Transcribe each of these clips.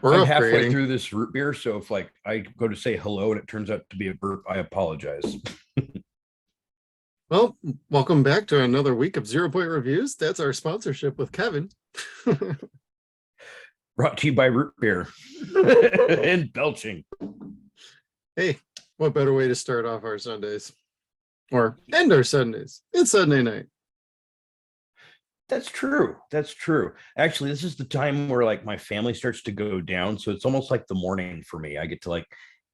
We're I'm halfway upgrading. through this root beer, so if like I go to say hello and it turns out to be a burp, I apologize. Well, welcome back to another week of 0 Point Reviews. That's our sponsorship with Kevin. Brought to you by root beer and belching. Hey, what better way to start off our Sundays or end our Sundays? It's Sunday night. That's true. That's true. Actually, this is the time where like my family starts to go down, so it's almost like the morning for me. I get to like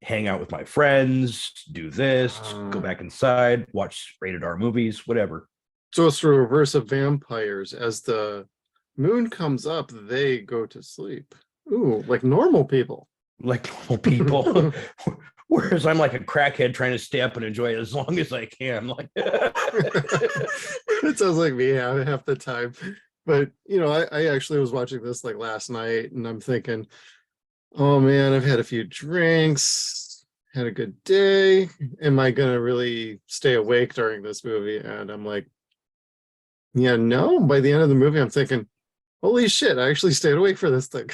hang out with my friends, do this, go Uh, back inside, watch rated R movies, whatever. so it's the reverse of vampires. As the moon comes up, they go to sleep. Ooh, like normal people. Like normal people. Whereas I'm like a crackhead trying to stay up and enjoy it as long as I can. Like It sounds like me half the time. But I actually was watching this like last night and I'm thinking, oh man, I've had a few drinks, had a good day. Am I gonna really stay awake during this movie? And I'm like, yeah, no. By the end of the movie, I'm thinking, holy shit, I actually stayed awake for this thing.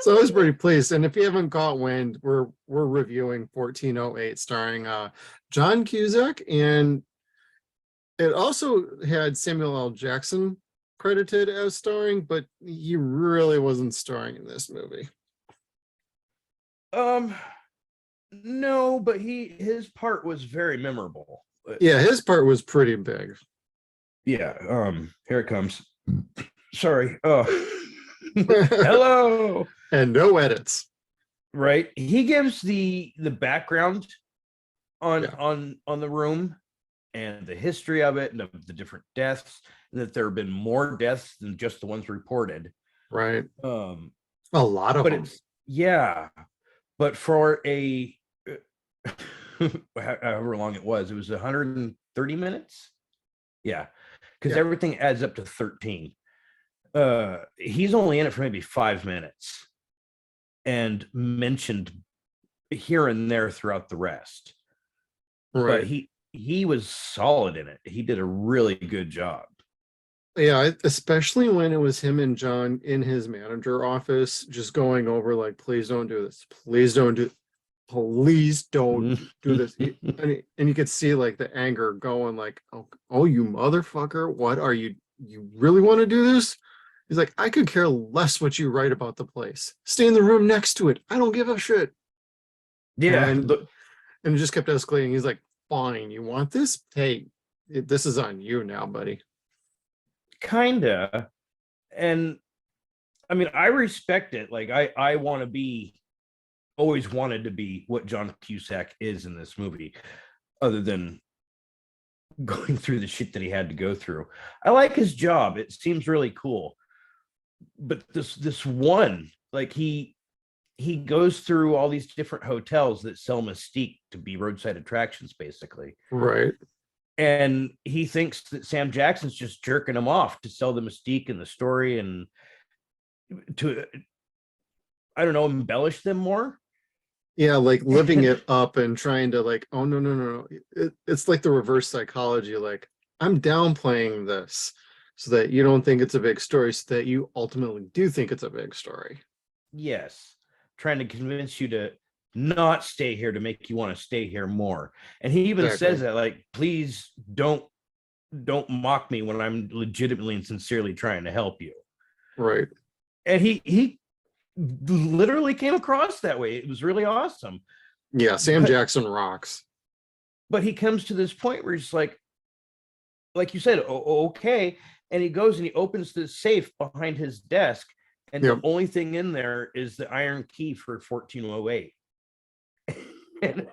So I was pretty pleased. And if you haven't caught wind, we're reviewing 1408 starring John Cusack, and it also had Samuel L. Jackson credited as starring, but he really wasn't starring in this movie. um no, but his part was very memorable. Yeah, his part was pretty big. Yeah, here it comes. Sorry. Oh. Hello. And no edits. Right. He gives the background on Yeah, on the room and the history of it and of the different deaths, and that there have been more deaths than just the ones reported. right. Um, A lot of but them. it's yeah, but for a however long it was 130 minutes. Yeah, because Yeah. everything adds up to 13. He's only in it for maybe 5 minutes and mentioned here and there throughout the rest. But Right. he was solid in it. He did a really good job. Yeah, especially when it was him and John in his manager office, just going over like, please don't do this. Please don't do this. And you could see like the anger going like, oh, you motherfucker, what are you really want to do this? He's like, I could care less what you write about the place. Stay in the room next to it. I don't give a shit. Yeah, And and it just kept escalating. He's like, fine, you want this? Hey, this is on you now, buddy. kinda. And I mean, I respect it. Like I want to be always wanted to be what John Cusack is in this movie, other than going through the shit that he had to go through. I like his job. It seems really cool. But this one, like he goes through all these different hotels that sell Mystique to be roadside attractions, basically. Right. And he thinks that Sam Jackson's just jerking him off to sell the Mystique and the story and to, I don't know, embellish them more. Yeah, like living it up and trying to like, oh no. It's like the reverse psychology. Like, I'm downplaying this so that you don't think it's a big story, so that you ultimately do think it's a big story. Yes, trying to convince you to not stay here to make you want to stay here more. And he even Exactly. says that, like, please don't mock me when I'm legitimately and sincerely trying to help you. Right. And he literally came across that way. It was really awesome. Yeah, Sam But Jackson rocks. he comes to this point where he's like you said, okay. And he goes and he opens the safe behind his desk, and the Yep. only thing in there is the iron key for 1408. And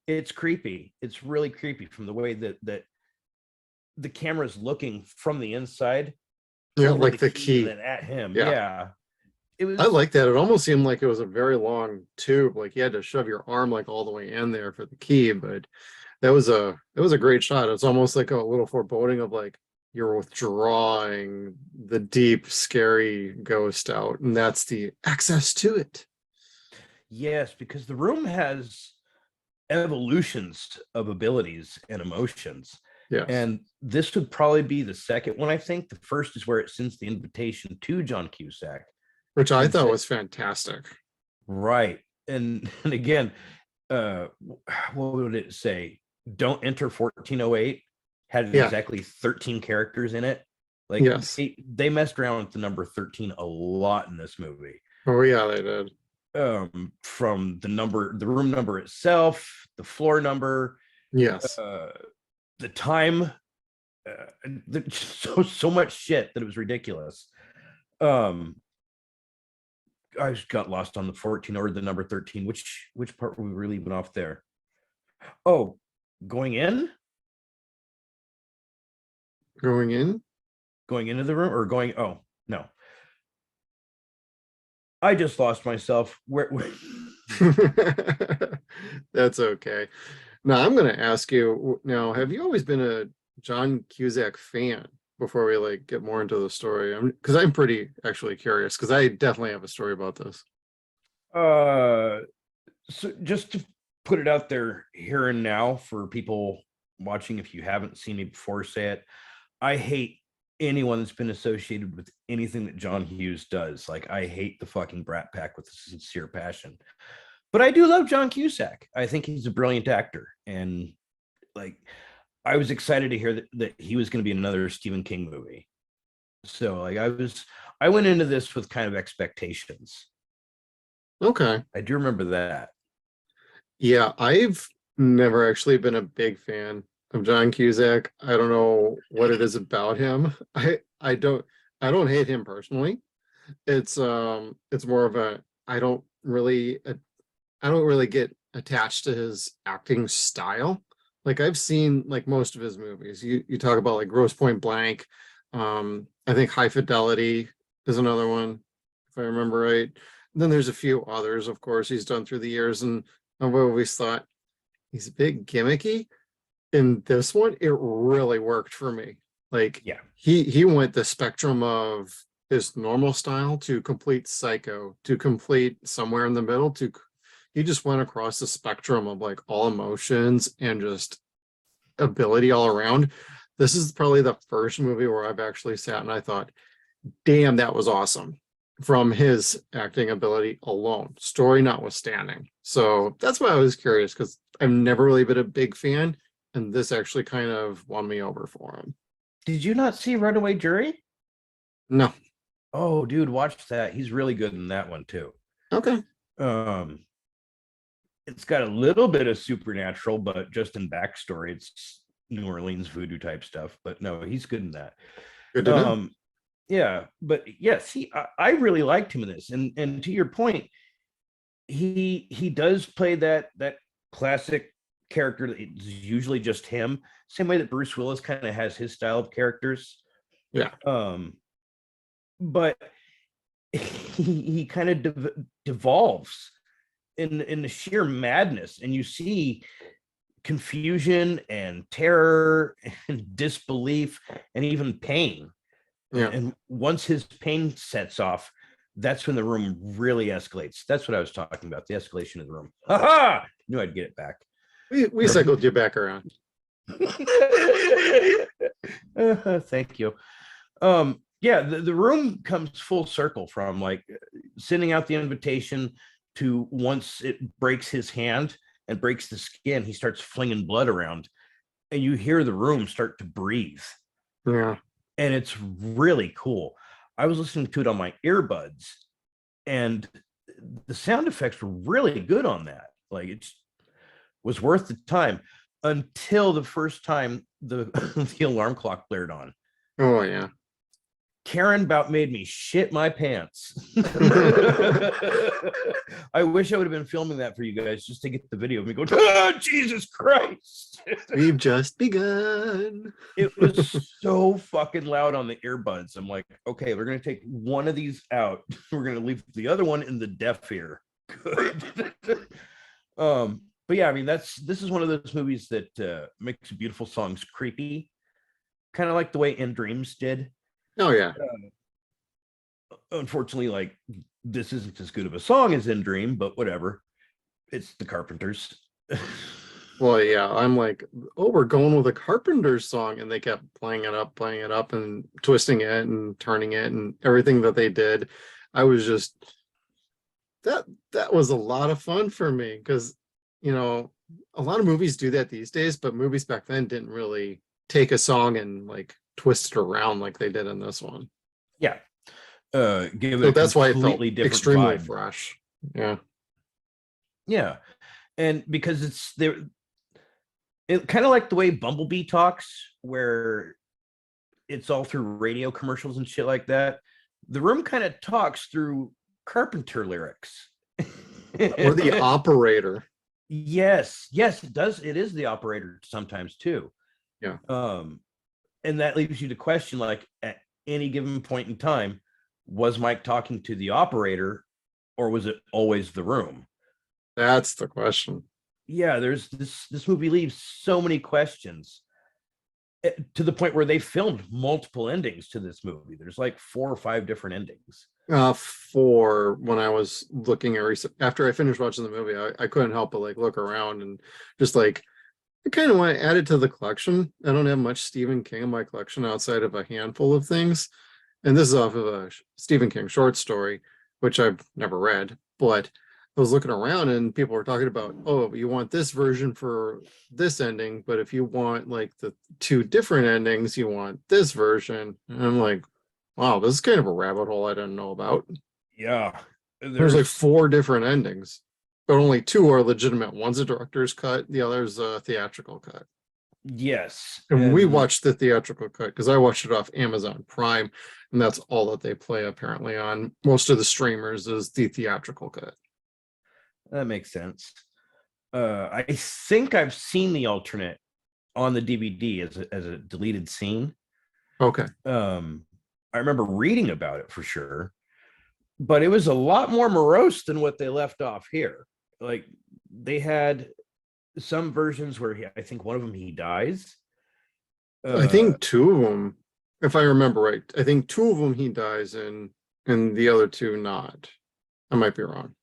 it's creepy. It's really creepy from the way that the camera's looking from the inside, Yeah, holding like the the key and key. then at him. Yeah. Yeah. It I was like that. It almost seemed like it was a very long tube. Like you had to shove your arm like all the way in there for the key, but it was a great shot. It's almost like a little foreboding of like you're withdrawing the deep, scary ghost out, and that's the access to it. yes, because the room has evolutions of abilities and emotions. Yes. And this would probably be the second one. I think the first is where it sends the invitation to John Cusack Which I and thought said, was fantastic. right. And again, uh what would it say? Don't enter 1408 had Yeah. exactly 13 characters in it. Like Yes. they messed around with the number 13 a lot in this movie. Oh yeah, they did. From the room number itself, the floor number, Yes. uh the time, so much shit that it was ridiculous. um I just got lost on the 14 or the number 13. Which part were we leaving off there? Oh, going in, Going in. going into the room, or going, oh no, I just lost myself. Where That's okay. Now I'm going to ask you now, have you always been a John Cusack fan before we like get more into the story? Because I'm pretty actually curious because I definitely have a story about this. uh so just to put it out there here and now for people watching, if you haven't seen me before, say it. I hate anyone that's been associated with anything that John Hughes does. Like, I hate the fucking Brat Pack with a sincere passion. But I do love John Cusack. I think he's a brilliant actor. And like, I was excited to hear that he was going to be in another Stephen King movie. So like I went into this with kind of expectations. Okay. I do remember that. Yeah, I've never actually been a big fan of John Cusack. I don't know what it is about him. I don't hate him personally. It's more of a I don't really get attached to his acting style. Like I've seen like most of his movies. You talk about like Grosse Point Blank. I think High Fidelity is another one, if I remember right. Then there's a few others, of course, he's done through the years, and I've always thought he's a bit gimmicky. In this one, it really worked for me. Like Yeah. he went the spectrum of his normal style to complete psycho to complete somewhere in the middle to he just went across the spectrum of like all emotions and just ability all around. This is probably the first movie where I've actually sat and I thought, damn, that was awesome from his acting ability alone, story notwithstanding. So that's why I was curious because I've never really been a big fan, and this actually kind of won me over for him. Did you not see Runaway Jury? No. Oh, dude, watch that. He's really good in that one too. Okay. Um, it's got a little bit of supernatural, but just in backstory, it's New Orleans voodoo type stuff. But no, he's good in that. Good to know. Yeah, but yes, I really liked him in this. And to your point, he does play that classic character that it's usually just him. Same way that Bruce Willis kind of has his style of characters. Yeah. But he kind of devolves in the sheer madness, and you see confusion and terror and disbelief and even pain. Yeah. And once his pain sets off, that's when the room really escalates. That's what I was talking about, the escalation of the room. Ha! Knew I'd get it back. We cycled you back around. Thank you. Yeah, the room comes full circle from like sending out the invitation to once it breaks his hand and breaks the skin, he starts flinging blood around, and you hear the room start to breathe. Yeah. And it's really cool. I was listening to it on my earbuds, and the sound effects were really good on that. Like, it was worth the time until the first time the the alarm clock blared on. Oh yeah. Karen about made me shit my pants. I wish I would have been filming that for you guys just to get the video of me going, oh, Jesus Christ. We've just begun. It was so fucking loud on the earbuds. I'm like, okay, we're going to take one of these out. We're going to leave the other one in the deaf ear. Good. But yeah, I mean, this is one of those movies that makes beautiful songs creepy, kind of like the way In Dreams did. Oh yeah. Unfortunately, like, this isn't as good of a song as In Dream, but whatever. It's the Carpenters. Well, yeah, I'm like, oh, we're going with a Carpenter song, and they kept playing it up, and twisting it and turning it, and everything that they did. I was just that that was a lot of fun for me because, you know, a lot of movies do that these days, but movies back then didn't really take a song and like twist it around like they did in this one. Yeah. Give it So a that's why it felt completely different extremely vibe. fresh. Yeah. Yeah. And because it's there, it kind of like the way Bumblebee talks, where it's all through radio commercials and shit like that. The Room kind of talks through Carpenter lyrics. Or the operator. Yes, it does. It is the operator sometimes too. Yeah. And that leaves you to question, like, at any given point in time, was Mike talking to the operator, or was it always the room? That's the question. Yeah, there's this movie leaves so many questions, to the point where they filmed multiple endings to this movie. There's like 4 or 5 different endings. For when I was looking at after I finished watching the movie, I couldn't help but like look around and just like I kind of want to add it to the collection. I don't have much Stephen King in my collection outside of a handful of things. And this is off of a Stephen King short story, which I've never read, but I was looking around and people were talking about, oh, you want this version for this ending, but if you want like the 2 different endings, you want this version. And I'm like, wow, this is kind of a rabbit hole I didn't know about. Yeah, There's like there's 4 different endings, but only 2 are legitimate. One's a director's cut, the other's a theatrical cut. yes, And we and watched the theatrical cut because I watched it off Amazon Prime, and that's all that they play apparently on most of the streamers is the theatrical cut. that makes sense. I think I've seen the alternate on the DVD as a deleted scene. Okay. I remember reading about it for sure, but it was a lot more morose than what they left off here. Like, they had some versions where I think one of them he dies. I Uh, think 2 of them, if I remember right, I think 2 of them he dies in, and the other 2 not. I might be wrong.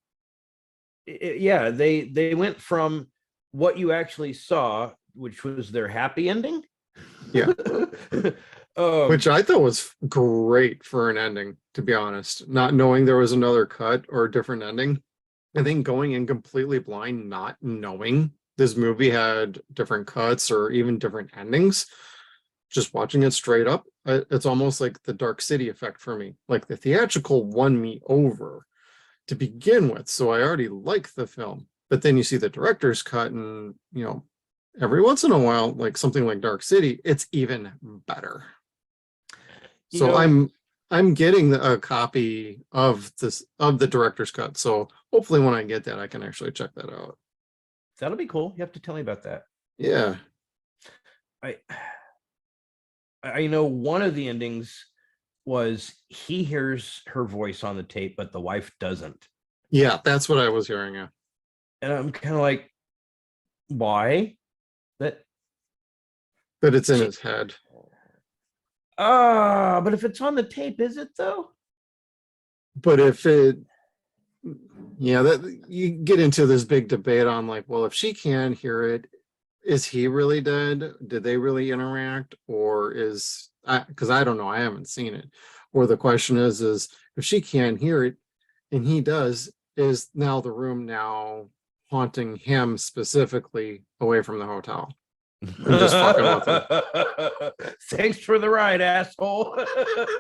yeah, they went from what you actually saw, which was their happy ending. Yeah. um, Which I thought was great for an ending, to be honest. Not knowing there was another cut or a different ending. I think going in completely blind, not knowing this movie had different cuts or even different endings, just watching it straight up, it's almost like the Dark City effect for me. Like the theatrical won me over to begin with, so I already like the film. But then you see the director's cut, and every once in a while, like something like Dark City, it's even better. you So know, I'm getting a copy of the director's cut. So hopefully when I get that, I can actually check that out. that'll be cool. You have to tell me about that. Yeah. I I know one of the endings was he hears her voice on the tape, but the wife doesn't. Yeah, that's what I was hearing. Yeah. And I'm kind of like, why? That But it's in she, his head. but if it's on the tape, is it though? But if it yeah, that you get into this big debate on like, well, if she can hear it, is he really dead? Did they really interact? Or is because I don't know, I haven't seen it. Or the question is if she can hear it and he does, is now the room now haunting him specifically away from the hotel and just fucking with him? Thanks for the ride, asshole.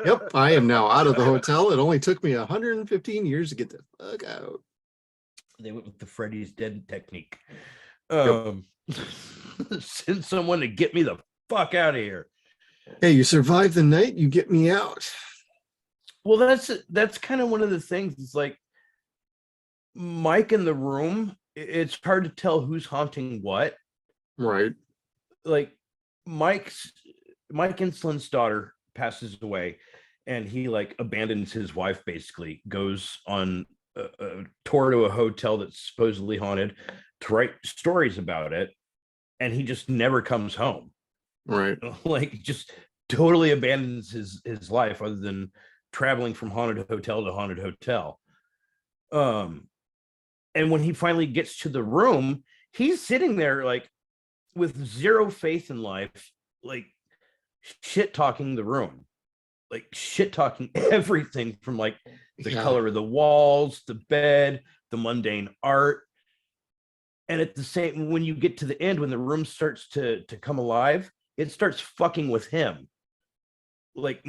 Yep, I am now out of the hotel. It only took me 115 years to get the fuck out. They went with the Freddy's dead technique. Yep. Send someone to get me the fuck out of here. Hey, you survived the night, you get me out. Well, that's kind of one of the things. It's like Mike in the room. It's hard to tell who's haunting what. Right. Like Mike Insulin's daughter passes away, and he like abandons his wife. Basically, goes on a tour to a hotel that's supposedly haunted to write stories about it, and he just never comes home. Right. Like, just totally abandons his life, other than traveling from haunted hotel to haunted hotel. And when he finally gets to the room, he's sitting there like, with zero faith in life, like shit talking the room, like shit talking everything from like the Yeah. color of the walls, the bed, the mundane art. And at the same, when you get to the end, when the room starts to come alive, it starts fucking with him, like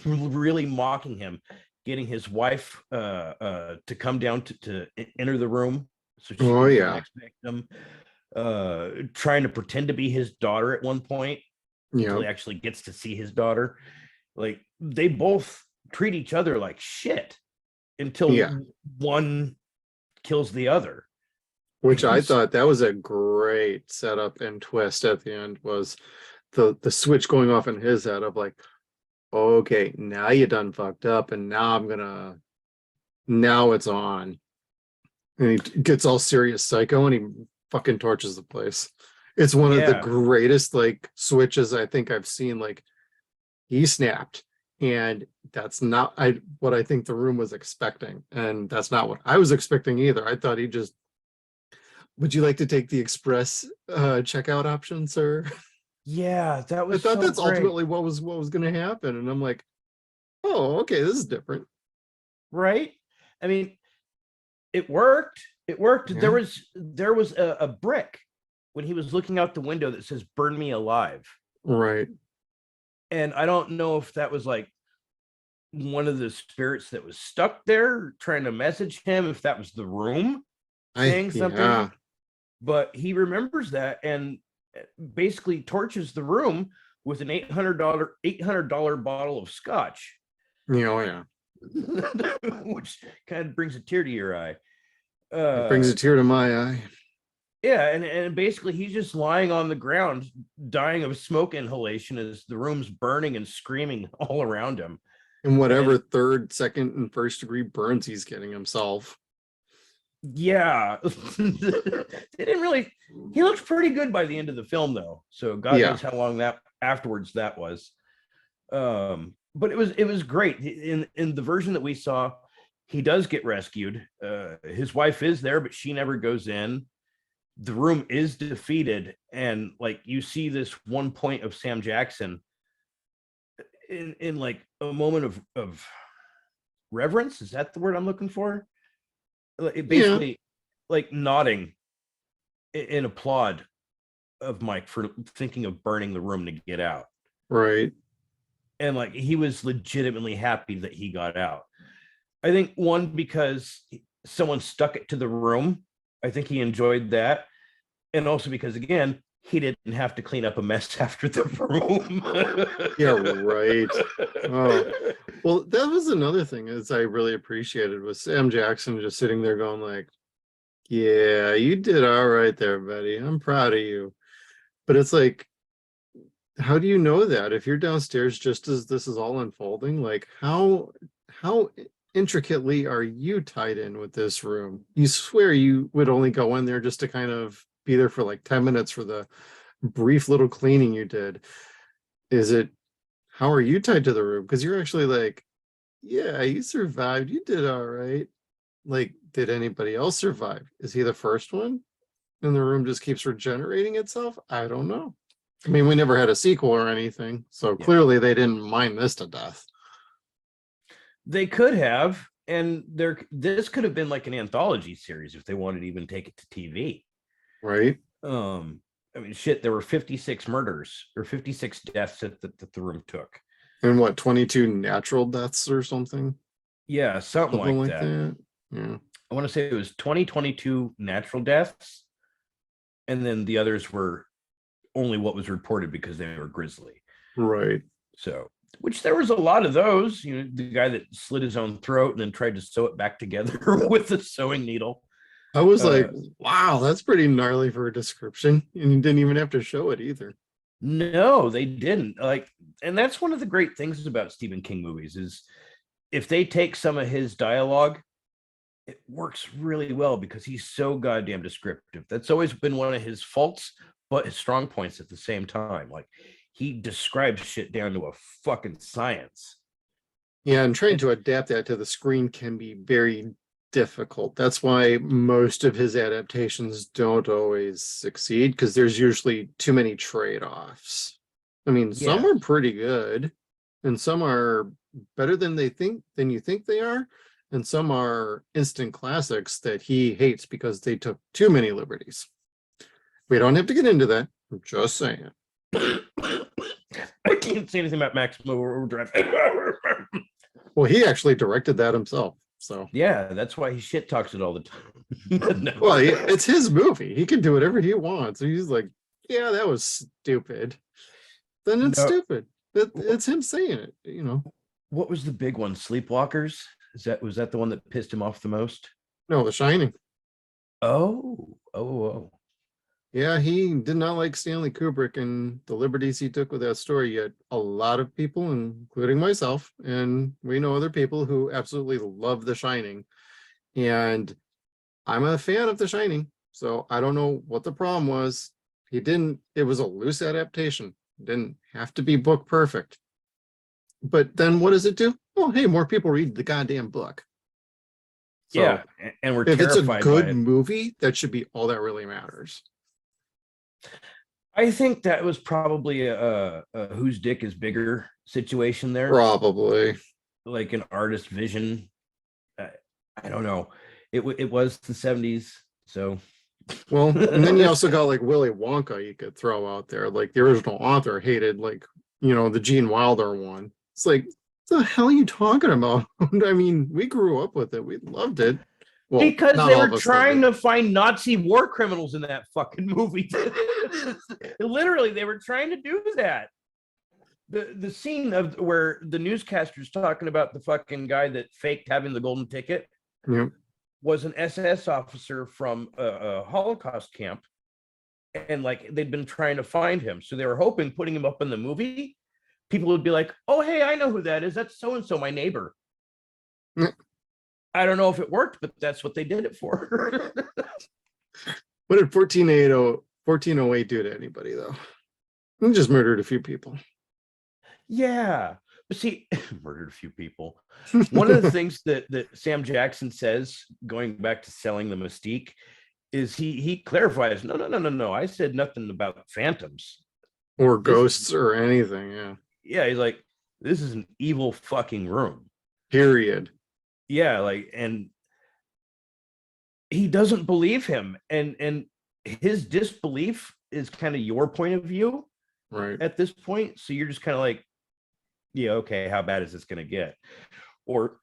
really mocking him, getting his wife to come down to enter the room so she Oh can be the yeah. next victim, trying to pretend to be his daughter at one point until Yeah. he actually gets to see his daughter. Like they both treat each other like shit Yeah. until one kills the other. Which I thought that was a great setup and twist at the end, was the switch going off in his head of like, okay, now you done fucked up, and now it's on. And he gets all serious psycho and he fucking torches the place. It's one of the Yeah, greatest like switches I think I've seen. Like he snapped, and that's not what I think the room was expecting, and that's not what I was expecting either. I thought he just, would you like to take the express checkout option, sir? yeah, that I was thought so that's great. ultimately what was going to happen, and I'm like, oh, okay, this is different. Right? I mean, it worked. It worked. Yeah, There was a brick when he was looking out the window that says "Burn me alive," right. and I don't know if that was like one of the spirits that was stuck there trying to message him, if that was the room saying something, Yeah, but he remembers that and basically torches the room with an $800 bottle of scotch, oh yeah. which kind of brings a tear to your eye. It brings Uh, a tear to my eye. yeah, and basically he's just lying on the ground, dying of smoke inhalation as the room's burning and screaming all around him. And whatever And third, second, and first degree burns he's getting himself. yeah, they didn't really. He looked pretty good by the end of the film, though. So God Yeah, knows how long that afterwards that was. But it was great. In the version that we saw, he does get rescued. His wife is there, but she never goes in. The room is defeated, and like you see this one point of Sam Jackson in like a moment of reverence. Is that the word I'm looking for? It yeah, basically like nodding in applaud of Mike for thinking of burning the room to get out. right. And like he was legitimately happy that he got out. I think one, because someone stuck it to the room. I think he enjoyed that. And also because again, he didn't have to clean up a mess after the room. Yeah, right. Oh, well, that was another thing is I really appreciated was Sam Jackson just sitting there going like, yeah, you did all right there, buddy. I'm proud of you. But it's like, how do you know that if you're downstairs just as this is all unfolding? Like, how intricately are you tied in with this room? You swear you would only go in there just to kind of be there for like 10 minutes for the brief little cleaning you did. Is it, how are you tied to the room? Because you're actually like, yeah, you survived. You did all right. Like, did anybody else survive? Is he the first one? And the room just keeps regenerating itself? I don't know. I mean, we never had a sequel or anything, so Yeah, clearly they didn't mind this to death, they could have, and this could have been like an anthology series if they wanted to even take it to TV. right? um I mean, shit, there were 56 murders or 56 deaths that the room took. And what, 22 natural deaths or something? Yeah, something Something like like that. that. Yeah, I want to say it was 2022 natural deaths, and then the others were only what was reported because they were grisly. right. So, which there was a lot of those. You know, the guy that slit his own throat and then tried to sew it back together with a sewing needle. I was Uh, like, wow, that's pretty gnarly for a description. And you didn't even have to show it either. no, they didn't. Like, and that's one of the great things about Stephen King movies is if they take some of his dialogue, it works really well because he's so goddamn descriptive. That's always been one of his faults, but his strong points at the same time. Like he describes shit down to a fucking science. Yeah, and trying And to adapt that to the screen can be very difficult. That's why most of his adaptations don't always succeed, because there's usually too many trade-offs. I mean, some Yeah. are pretty good, and some are better than you think they are, and some are instant classics that he hates because they took too many liberties. We don't have to get into that. I'm just saying. I can't say anything about Maximum Overdrive. Well, he actually directed that himself. So, Yeah, that's why he shit talks it all the time. No. well, it's his movie. He can do whatever he wants. He's like, yeah, that was stupid. Then it's No. stupid. It's him saying it, you know. What was the big one? Sleepwalkers? Was that the one that pissed him off the most? No, The Shining. Oh. Yeah, he did not like Stanley Kubrick and the liberties he took with that story. Yet a lot of people, including myself, and we know other people who absolutely love The Shining. And I'm a fan of The Shining, so I don't know what the problem was. It was a loose adaptation. It didn't have to be book perfect. But then what does it do? Well, hey, more people read the goddamn book. So Yeah, and we're if it's a terrified by good it. movie, that should be all that really matters. I think that was probably a whose dick is bigger situation there, Probably. like an artist vision. I don't know. It was the 70s, so Well, and then you also got like Willy Wonka you could throw out there. Like the original author hated the Gene Wilder one. It's like, what the hell are you talking about? I mean, we grew up with it. We loved it. Well, because not they all were of us loved trying it. to find Nazi war criminals in that fucking movie. Literally, they were trying to do that. The scene of where the newscaster's talking about the fucking guy that faked having the golden ticket Yep. was an SS officer from a Holocaust camp, and like they'd been trying to find him, so they were hoping putting him up in the movie, people would be like, "Oh, hey, I know who that is. That's so and so, my neighbor." Mm. I don't know if it worked, but that's what they did it for. What did 1408 do to anybody, though? He just murdered a few people. Yeah, but see, murdered a few people. One of the things that Sam Jackson says, going back to selling the mystique, is he clarifies, no. I said nothing about phantoms Or this ghosts or anything, yeah. Yeah, he's like, this is an evil fucking room. Period. Yeah, like, and he doesn't believe him, and his disbelief is kind of your point of view Right. at this point. So you're just kind of like, yeah, okay, how bad is this going to get? Or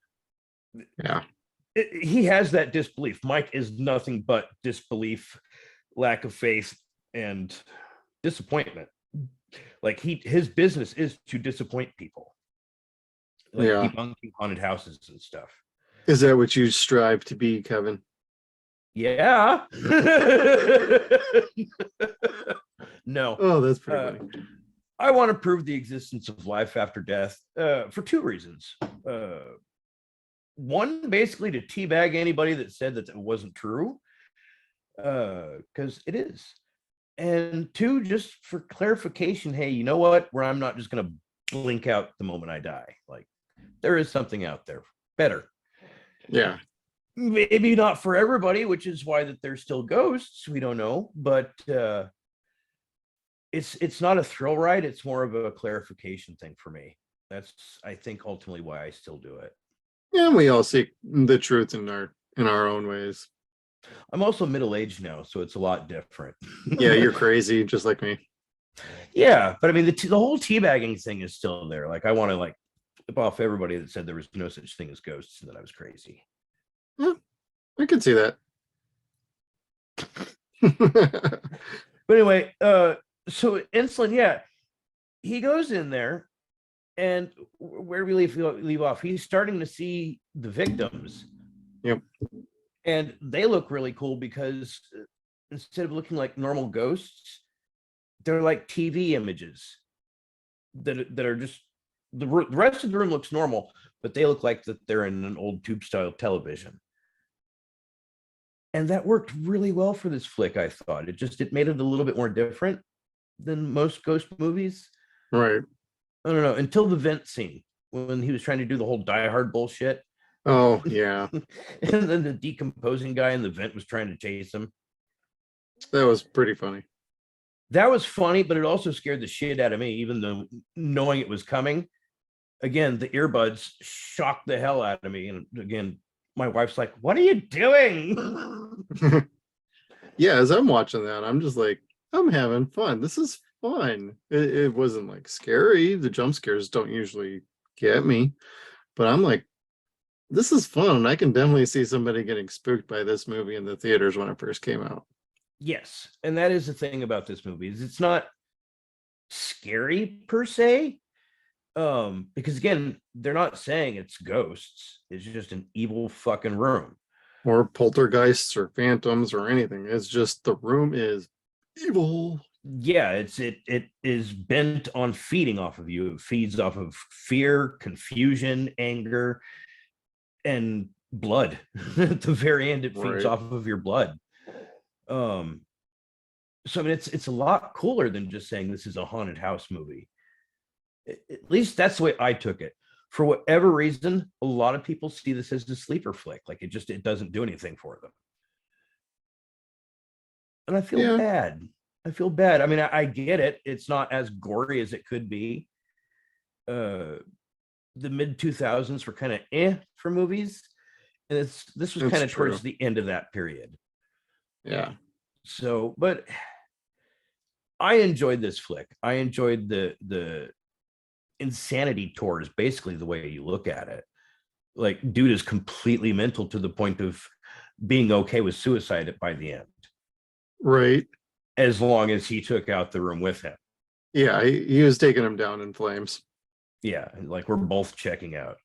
Yeah. he has that disbelief. Mike is nothing but disbelief, lack of faith, and disappointment. Like his business is to disappoint people, like Yeah. debunking haunted houses and stuff. Is that what you strive to be, Kevin? Yeah. No. Oh, that's pretty funny. I want to prove the existence of life after death for two reasons. One, basically to teabag anybody that said that it wasn't true, because it is. And two, just for clarification, hey, you know what? Where I'm not just going to blink out the moment I die. Like, there is something out there better. Yeah. Maybe not for everybody, which is why that there's still ghosts. We don't know, but it's not a thrill ride. It's more of a clarification thing for me. That's, I think, ultimately why I still do it. Yeah, we all seek the truth in our own ways. I'm also middle-aged now, so it's a lot different. Yeah, you're crazy, just like me. Yeah, but I mean, the whole teabagging thing is still there. Like, I want to like flip off everybody that said there was no such thing as ghosts and that I was crazy. Yeah, I can see that. But anyway, so Insulin, yeah, he goes in there, and where we leave off, he's starting to see the victims. Yep. And they look really cool because instead of looking like normal ghosts, they're like TV images that are just the rest of the room looks normal, but they look like that they're in an old tube style television. And that worked really well for this flick, I thought. It made it a little bit more different than most ghost movies. Right. I don't know, until the vent scene when he was trying to do the whole Die Hard bullshit. Oh yeah, And then the decomposing guy in the vent was trying to chase him. that was pretty funny. That was funny, but it also scared the shit out of me, even though knowing it was coming. Again, the earbuds shocked the hell out of me. And again, my wife's like, "What are you doing?" Yeah, as I'm watching that, I'm just like, I'm having fun. This is fun. It wasn't like scary. The jump scares don't usually get me, but I'm like, this is fun. I can definitely see somebody getting spooked by this movie in the theaters when it first came out. Yes, and that is the thing about this movie is it's not scary per se, because again, they're not saying it's ghosts. It's just an evil fucking room. Or poltergeists or phantoms or anything. It's just the room is evil. Yeah, it is bent on feeding off of you. It feeds off of fear, confusion, anger, and blood. At the very end, it feeds Right. off of your blood. Um, so I mean, it's a lot cooler than just saying this is a haunted house movie. At least that's the way I took it. For whatever reason, a lot of people see this as a sleeper flick. Like it doesn't do anything for them, and I feel Yeah. bad. I feel bad. I mean, I get it. It's not as gory as it could be. Uh, the mid 2000s were kind of for movies, and this was That's kind of true. towards the end of that period. Yeah. So, but I enjoyed this flick. I enjoyed the insanity tour is basically the way you look at it. Like, dude is completely mental to the point of being okay with suicide by the end, Right. as long as he took out the room with him. Yeah, he was taking him down in flames. Yeah, like we're both checking out.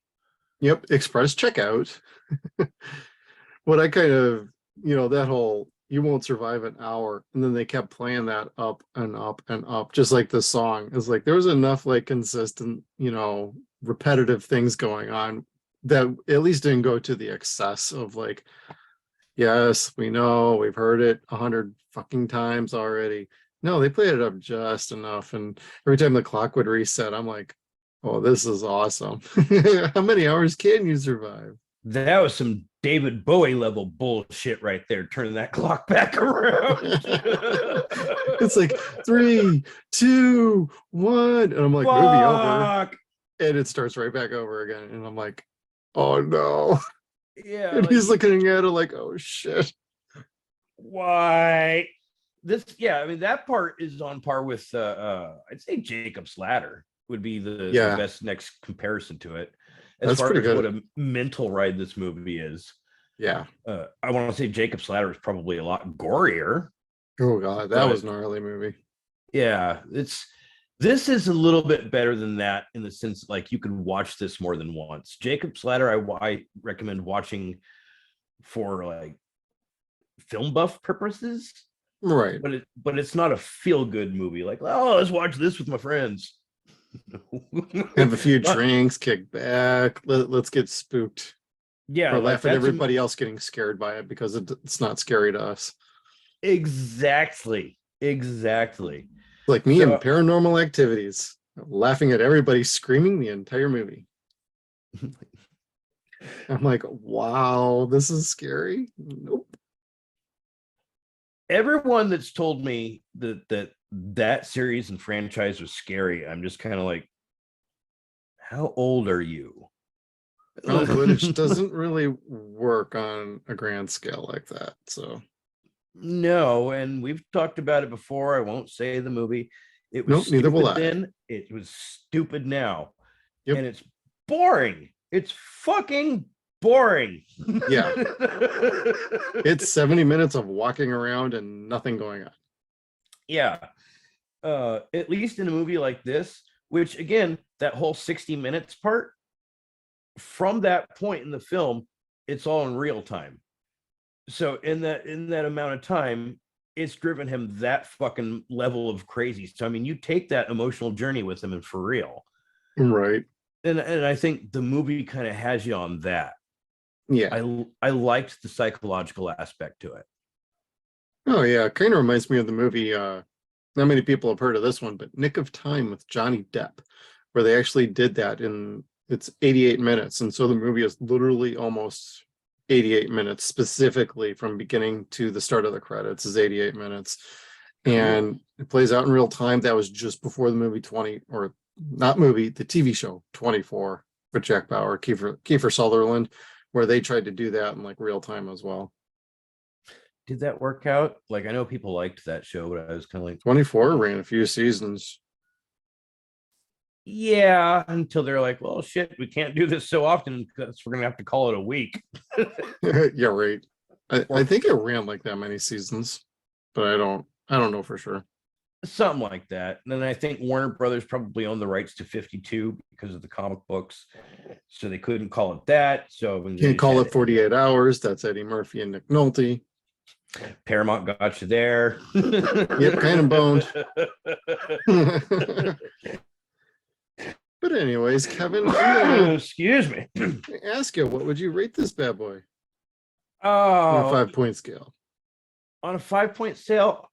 Yep, express checkout. What I kind of, that whole you won't survive an hour, and then they kept playing that up and up and up, just like the song. It's like there was enough like consistent, repetitive things going on that at least didn't go to the excess of like, yes, we know, we've heard it 100 fucking times already. No, they played it up just enough, and every time the clock would reset, I'm like, oh, this is awesome. How many hours can you survive? That was some David Bowie level bullshit right there, turning that clock back around. It's like 3, 2, 1, and I'm like, movie over, Fuck. and it starts right back over again, and I'm like, oh no. Yeah, And like he's looking at it like, oh shit. why? This, yeah, I mean that part is on par with I'd say Jacob's Ladder would be the Yeah, best next comparison to it, as that's far pretty as what good. a mental ride this movie is. Yeah. I want to say Jacob's Ladder is probably a lot gorier, Oh god, that was but a gnarly movie. yeah, this is a little bit better than that in the sense like you can watch this more than once. Jacob's Ladder, I recommend watching for like film buff purposes, Right. but it's not a feel good movie. Like, oh, let's watch this with my friends. Have a few Not, drinks, kick back, let's get spooked. yeah, Or like laugh at that's everybody else getting scared by it because it's not scary to us. exactly. Like me in So paranormal activities, laughing at everybody screaming the entire movie. I'm like, wow, this is scary. Nope. everyone that's told me that series and franchise was scary, I'm just kind of like, how old are you? Found footage doesn't really work on a grand scale like that. So No, and we've talked about it before. I won't say the movie. It was nope, neither will stupid I. then. It was stupid now. Yep. And it's boring. It's fucking boring. Yeah. It's 70 minutes of walking around and nothing going on. Yeah. At least in a movie like this, which again, that whole 60 minutes part, from that point in the film, it's all in real time. So in that amount of time, it's driven him that fucking level of crazy. So I mean, you take that emotional journey with him and for real. Right. And I think the movie kind of has you on that. Yeah. I liked the psychological aspect to it. Oh yeah. Kind of reminds me of the movie, not many people have heard of this one, but Nick of Time with Johnny Depp, where they actually did that It's 88 minutes. And so the movie is literally almost 88 minutes, specifically from beginning to the start of the credits is 88 minutes. And it plays out in real time. That was just before the movie 20, or not movie, the TV show 24 with Jack Bauer, Kiefer Sutherland, where they tried to do that in like real time as well. Did that work out? Like, I know people liked that show, but I was kind of like, 24 ran a few seasons. yeah, until they're like, well, shit, we can't do this so often because we're gonna have to call it a week. Yeah, right. I think it ran like that many seasons, but I don't know for sure. Something like that. And then I think Warner Brothers probably owned the rights to 52 because of the comic books, so they couldn't call it that. So Can't call it 48 Hours. That's Eddie Murphy and Nick Nolte. Paramount got you there. Yep, kind of boned. But anyways, Kevin, excuse me. Ask you, what would you rate this bad boy Oh, on a 5-point scale? On a 5-point scale.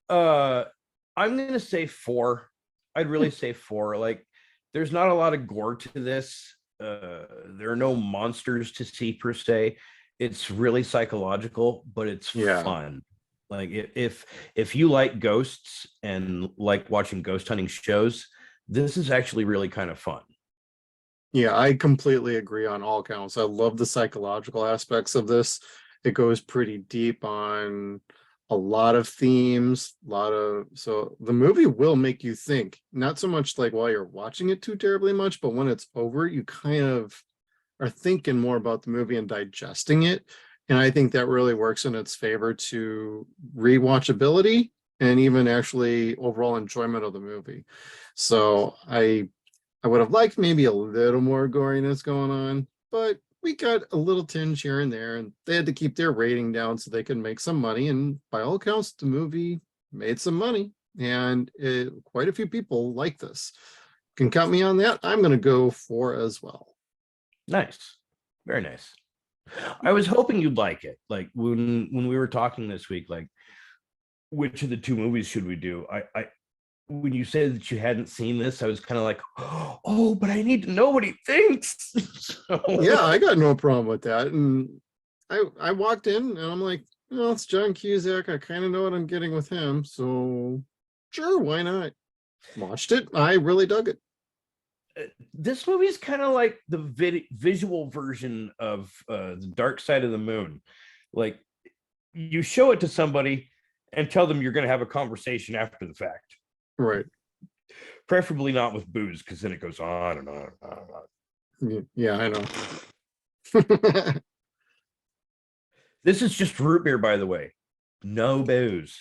I'm gonna say 4. I'd really say 4. Like, there's not a lot of gore to this. There are no monsters to see per se. It's really psychological, but it's fun. Like, if you like ghosts and like watching ghost hunting shows, this is actually really kind of fun. Yeah, I completely agree on all counts. I love the psychological aspects of this. It goes pretty deep on a lot of themes, so the movie will make you think, not so much like while you're watching it too terribly much, but when it's over, you kind of are thinking more about the movie and digesting it. And I think that really works in its favor to rewatchability and even actually overall enjoyment of the movie. So I would have liked maybe a little more goriness going on, but we got a little tinge here and there, and they had to keep their rating down so they could make some money. And by all accounts, the movie made some money, and quite a few people like this. You can count me on that. I'm going to go 4 as well. Nice. Very nice. I was hoping you'd like it. Like, when we were talking this week, like, which of the 2 movies should we do? I when you said that you hadn't seen this, I was kind of like, oh, but I need to know what he thinks. So... Yeah, I got no problem with that. And I walked in and I'm like, well, it's John Cusack. I kind of know what I'm getting with him. So sure, why not? Watched it. I really dug it. This movie is kind of like the visual version of The Dark Side of the Moon. Like, you show it to somebody and tell them you're going to have a conversation after the fact. Right. Preferably not with booze, because then it goes on and on and on and on. Yeah, I know. This is just root beer, by the way. No booze.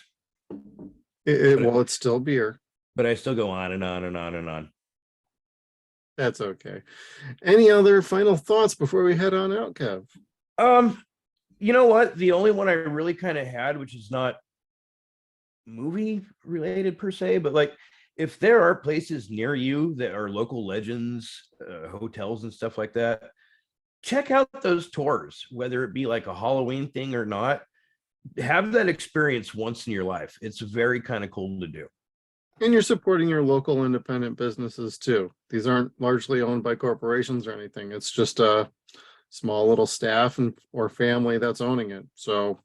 Well, it's still beer. But I still go on and on and on and on. That's okay. Any other final thoughts before we head on out, Kev? You know what? The only one I really kind of had, which is not movie related per se, but like, if there are places near you that are local legends, hotels and stuff like that, check out those tours, whether it be like a Halloween thing or not. Have that experience once in your life. It's very kind of cool to do. And you're supporting your local independent businesses too. These aren't largely owned by corporations or anything. It's just a small little staff or family that's owning it. So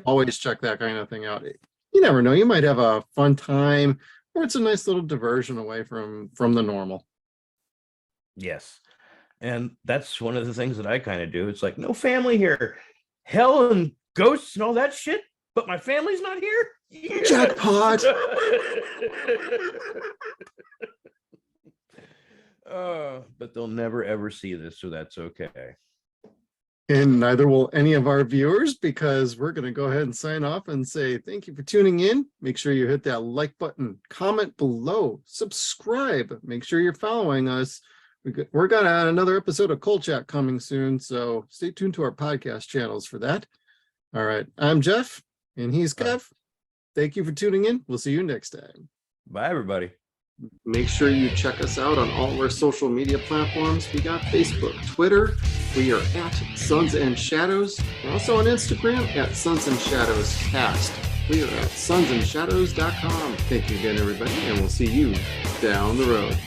always check that kind of thing out. You never know, you might have a fun time, or it's a nice little diversion away from the normal. Yes. And that's one of the things that I kind of do. It's like, no family here, hell and ghosts and all that shit, but my family's not here. Yeah. Jackpot. But they'll never ever see this, so that's okay. And neither will any of our viewers, because we're going to go ahead and sign off and say thank you for tuning in. Make sure you hit that like button, comment below, subscribe. Make sure you're following us. We're going to add another episode of Cold Chat coming soon, so stay tuned to our podcast channels for that. All right, I'm Jeff, and he's Kev. Thank you for tuning in. We'll see you next time. Bye, everybody. Make sure you check us out on all of our social media platforms. We got Facebook, Twitter. We are at Suns and Shadows. We're also on Instagram at Suns and Shadows Cast. We are at SunsAndShadows.com. Thank you again, everybody, and we'll see you down the road.